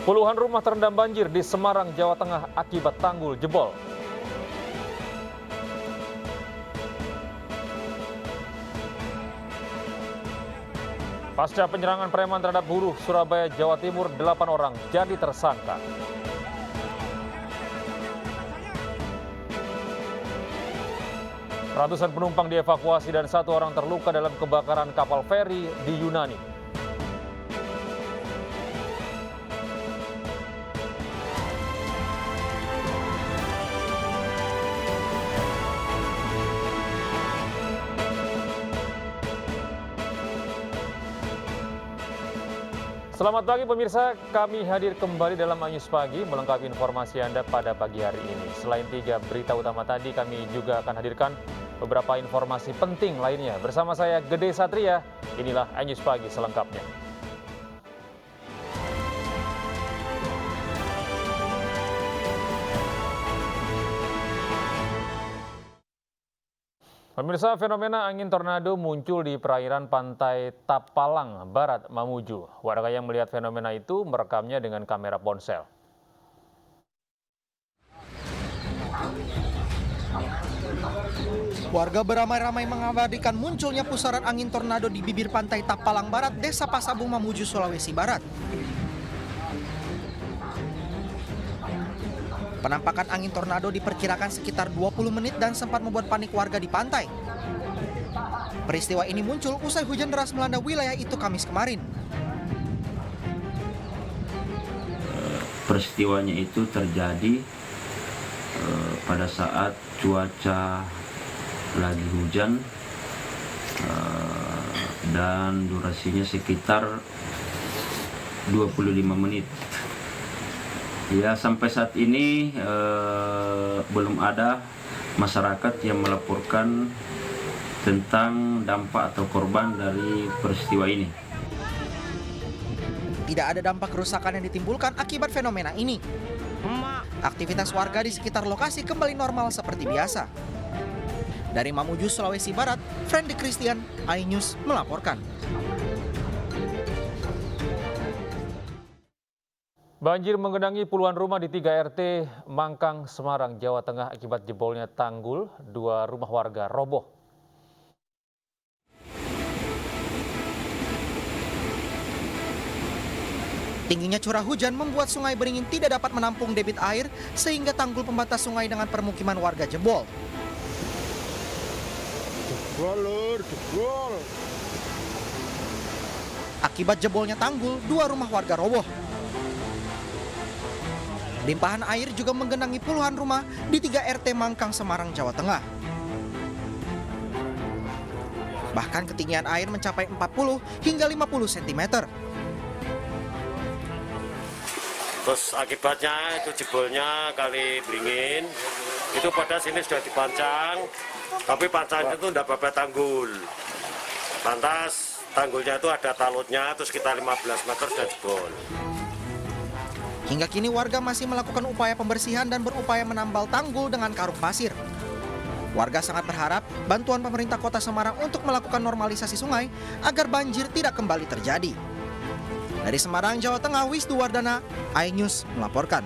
Puluhan rumah terendam banjir di Semarang, Jawa Tengah akibat tanggul jebol. Pasca penyerangan preman terhadap buruh, Surabaya, Jawa Timur, 8 orang jadi tersangka. Ratusan penumpang dievakuasi dan 1 orang terluka dalam kebakaran kapal feri di Yunani. Selamat pagi pemirsa, kami hadir kembali dalam Anyus Pagi melengkapi informasi Anda pada pagi hari ini. Selain 3 berita utama tadi, kami juga akan hadirkan beberapa informasi penting lainnya. Bersama saya Gede Satria, inilah Anyus Pagi selengkapnya. Pemirsa, fenomena angin tornado muncul di perairan pantai Tapalang Barat, Mamuju. Warga yang melihat fenomena itu merekamnya dengan kamera ponsel. Warga beramai-ramai mengabadikan munculnya pusaran angin tornado di bibir pantai Tapalang Barat, Desa Pasabung, Mamuju, Sulawesi Barat. Penampakan angin tornado diperkirakan sekitar 20 menit dan sempat membuat panik warga di pantai. Peristiwa ini muncul usai hujan deras melanda wilayah itu Kamis kemarin. Peristiwanya itu terjadi pada saat cuaca lagi hujan dan durasinya sekitar 25 menit. Ya, sampai saat ini belum ada masyarakat yang melaporkan tentang dampak atau korban dari peristiwa ini. Tidak ada dampak kerusakan yang ditimbulkan akibat fenomena ini. Aktivitas warga di sekitar lokasi kembali normal seperti biasa. Dari Mamuju, Sulawesi Barat, Friendly Christian, iNews melaporkan. Banjir menggenangi puluhan rumah di 3 RT Mangkang, Semarang, Jawa Tengah akibat jebolnya tanggul. 2 rumah warga roboh. Tingginya curah hujan membuat Sungai Beringin tidak dapat menampung debit air sehingga tanggul pembatas sungai dengan permukiman warga jebol. Akibat jebolnya tanggul, 2 rumah warga roboh. Limpahan air juga menggenangi puluhan rumah di 3 RT Mangkang, Semarang, Jawa Tengah. Bahkan ketinggian air mencapai 40 hingga 50 cm. Terus akibatnya itu jebolnya Kali Beringin, itu pada sini sudah dipancang, tapi pancangnya itu tidak pakai tanggul. Lantas tanggulnya itu ada talutnya, terus sekitar 15 meter sudah jebol. Hingga kini warga masih melakukan upaya pembersihan dan berupaya menambal tanggul dengan karung pasir. Warga sangat berharap bantuan pemerintah Kota Semarang untuk melakukan normalisasi sungai agar banjir tidak kembali terjadi. Dari Semarang, Jawa Tengah, Wisduwardana, iNews melaporkan.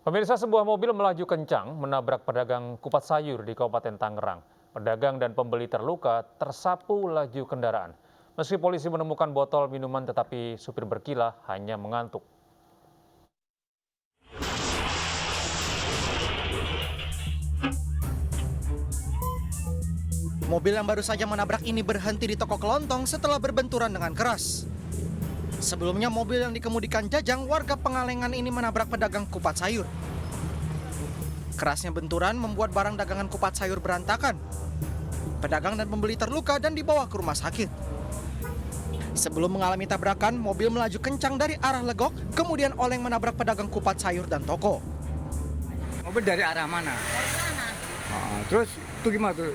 Pemirsa, sebuah mobil melaju kencang menabrak pedagang kupat sayur di Kabupaten Tangerang. Pedagang dan pembeli terluka tersapu laju kendaraan. Meski polisi menemukan botol minuman, tetapi supir berkilah hanya mengantuk. Mobil yang baru saja menabrak ini berhenti di toko kelontong setelah berbenturan dengan keras. Sebelumnya mobil yang dikemudikan Jajang, warga Pengalengan ini menabrak pedagang kupat sayur. Kerasnya benturan membuat barang dagangan kupat sayur berantakan. Pedagang dan pembeli terluka dan dibawa ke rumah sakit. Sebelum mengalami tabrakan, mobil melaju kencang dari arah Legok, kemudian oleng menabrak pedagang kupat sayur dan toko. Mobil dari arah mana? Dari sana. Terus itu gimana tuh?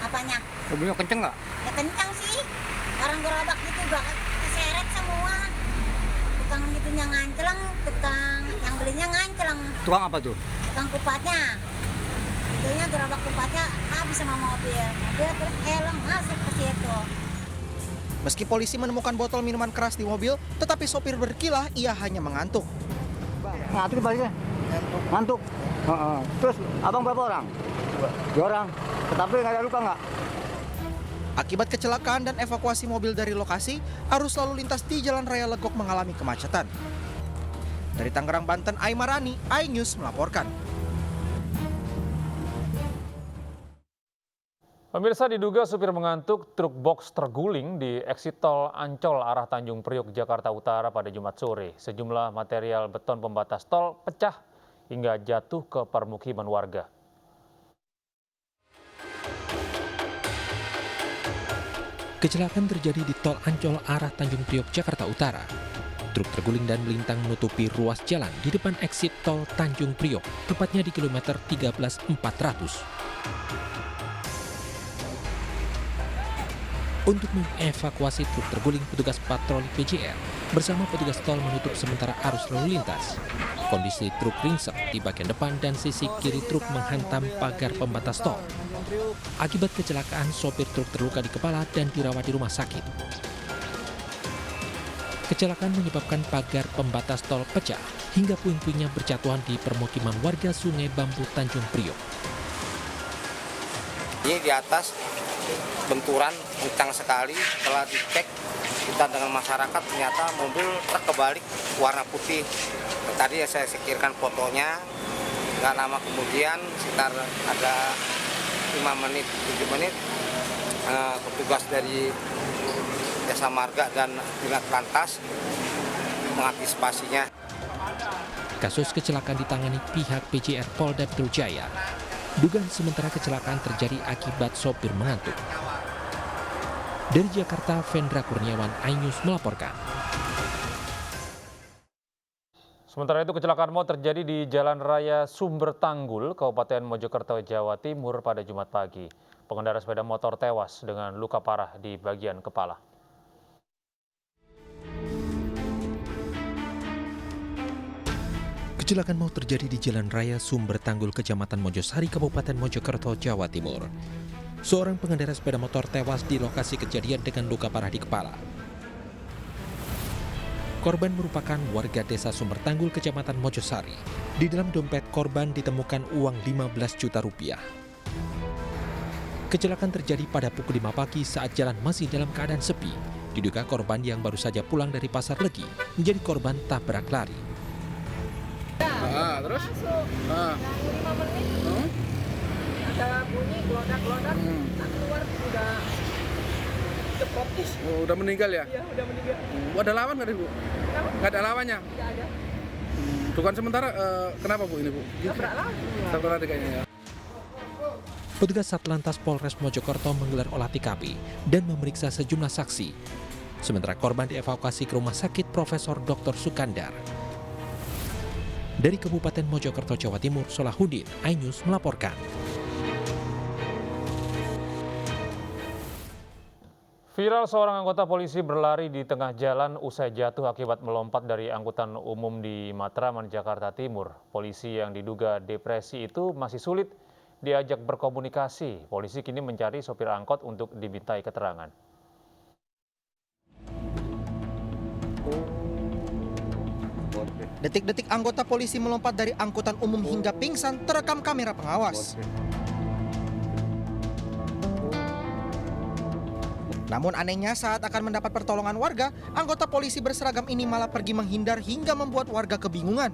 Apanya? Mobilnya kenceng nggak? Ya kencang sih. Orang gerobak gitu juga keseret semua. Tukang itunya ngancleng, tukang yang belinya ngancleng. Tukang apa tuh? Tukang kupatnya. Itunya gerobak kupatnya habis sama mobil. Mobil terus helm masuk ke situ. Meski polisi menemukan botol minuman keras di mobil, tetapi sopir berkilah ia hanya mengantuk. Ngantuk baliknya. Ngantuk. Terus abang berapa orang? 2 orang. Tetapi nggak ada luka nggak? Akibat kecelakaan dan evakuasi mobil dari lokasi, arus lalu lintas di Jalan Raya Legok mengalami kemacetan. Dari Tangerang, Banten, Aimarani, iNews melaporkan. Pemirsa, diduga supir mengantuk, truk box terguling di eksit tol Ancol arah Tanjung Priok, Jakarta Utara pada Jumat sore. Sejumlah material beton pembatas tol pecah hingga jatuh ke permukiman warga. Kecelakaan terjadi di tol Ancol arah Tanjung Priok, Jakarta Utara. Truk terguling dan melintang menutupi ruas jalan di depan eksit tol Tanjung Priok, tepatnya di kilometer 13.400. Untuk mengevakuasi truk terguling, petugas patroli PJR bersama petugas tol menutup sementara arus lalu lintas. Kondisi truk ringsek di bagian depan dan sisi kiri truk menghantam pagar pembatas tol. Akibat kecelakaan, sopir truk terluka di kepala dan dirawat di rumah sakit. Kecelakaan menyebabkan pagar pembatas tol pecah hingga puing-puingnya berjatuhan di permukiman warga Sungai Bambu Tanjung Priok. Ini di atas benturan kencang sekali. Setelah dicek kita dengan masyarakat, ternyata mobil truk kebalik warna putih. Tadi saya sekirkan fotonya, nggak lama kemudian sekitar ada 5 menit, 7 menit, petugas dari Jasa Marga dan Dinas Lantas mengantisipasinya. Kasus kecelakaan ditangani pihak PJR Polda Metro Jaya. Dugaan sementara kecelakaan terjadi akibat sopir mengantuk. Dari Jakarta, Vendra Kurniawan, iNews melaporkan. Sementara itu, kecelakaan maut terjadi di Jalan Raya Sumber Tanggul, Kabupaten Mojokerto, Jawa Timur pada Jumat pagi. Pengendara sepeda motor tewas dengan luka parah di bagian kepala. Kecelakaan maut terjadi di Jalan Raya Sumber Tanggul, Kecamatan Mojosari, Kabupaten Mojokerto, Jawa Timur. Seorang pengendara sepeda motor tewas di lokasi kejadian dengan luka parah di kepala. Korban merupakan warga desa Sumber Tanggul, Kecamatan Mojosari. Di dalam dompet korban ditemukan uang 15 juta rupiah. Kecelakaan terjadi pada pukul 5 pagi saat jalan masih dalam keadaan sepi. Diduga korban yang baru saja pulang dari pasar Legi menjadi korban tabrak lari. Terus? Masuk. 5 menit. Ada bunyi gelodak-gelodak. Keluar udah cepotis. Oh, udah meninggal ya? Iya, udah meninggal. Ada lawan nggak, Bu? Kenapa? Nggak ada lawannya? Tidak ada. Dugaan sementara kenapa, Bu, ini, Bu? Tabrak lari. Tabrak lari kayaknya ya. Petugas Satlantas Polres Mojokerto menggelar olah TKP dan memeriksa sejumlah saksi. Sementara korban dievakuasi ke Rumah Sakit Profesor Dr. Sukandar. Dari Kabupaten Mojokerto, Jawa Timur, Solahuddin, iNews melaporkan. Viral seorang anggota polisi berlari di tengah jalan usai jatuh akibat melompat dari angkutan umum di Matraman, Jakarta Timur. Polisi yang diduga depresi itu masih sulit diajak berkomunikasi. Polisi kini mencari sopir angkot untuk dimintai keterangan. Detik-detik anggota polisi melompat dari angkutan umum hingga pingsan terekam kamera pengawas. Namun anehnya saat akan mendapat pertolongan warga, anggota polisi berseragam ini malah pergi menghindar hingga membuat warga kebingungan.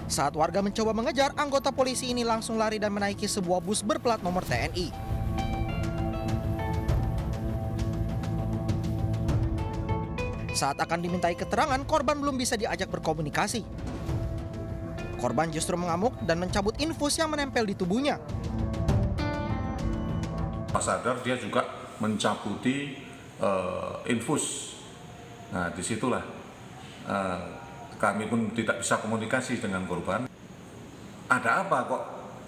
Saat warga mencoba mengejar, anggota polisi ini langsung lari dan menaiki sebuah bus berplat nomor TNI. Saat akan dimintai keterangan, korban belum bisa diajak berkomunikasi. Korban justru mengamuk dan mencabut infus yang menempel di tubuhnya. Pas sadar dia juga mencabuti infus. Nah, disitulah kami pun tidak bisa komunikasi dengan korban. Ada apa kok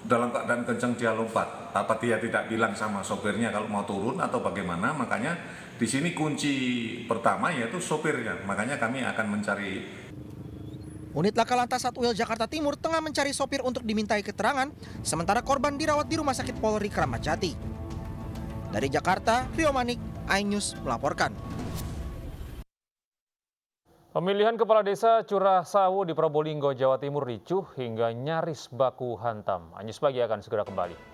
dalam keadaan kencang dia lompat? Apa dia tidak bilang sama sopirnya kalau mau turun atau bagaimana? Makanya di sini kunci pertama yaitu sopirnya. Makanya kami akan mencari. Unit Laka Lantas Satwil Jakarta Timur tengah mencari sopir untuk dimintai keterangan, sementara korban dirawat di Rumah Sakit Polri Kramat Jati. Dari Jakarta, Rio Manik, iNews melaporkan. Pemilihan kepala desa Curah Sawu di Probolinggo, Jawa Timur ricuh hingga nyaris baku hantam. iNews Pagi akan segera kembali.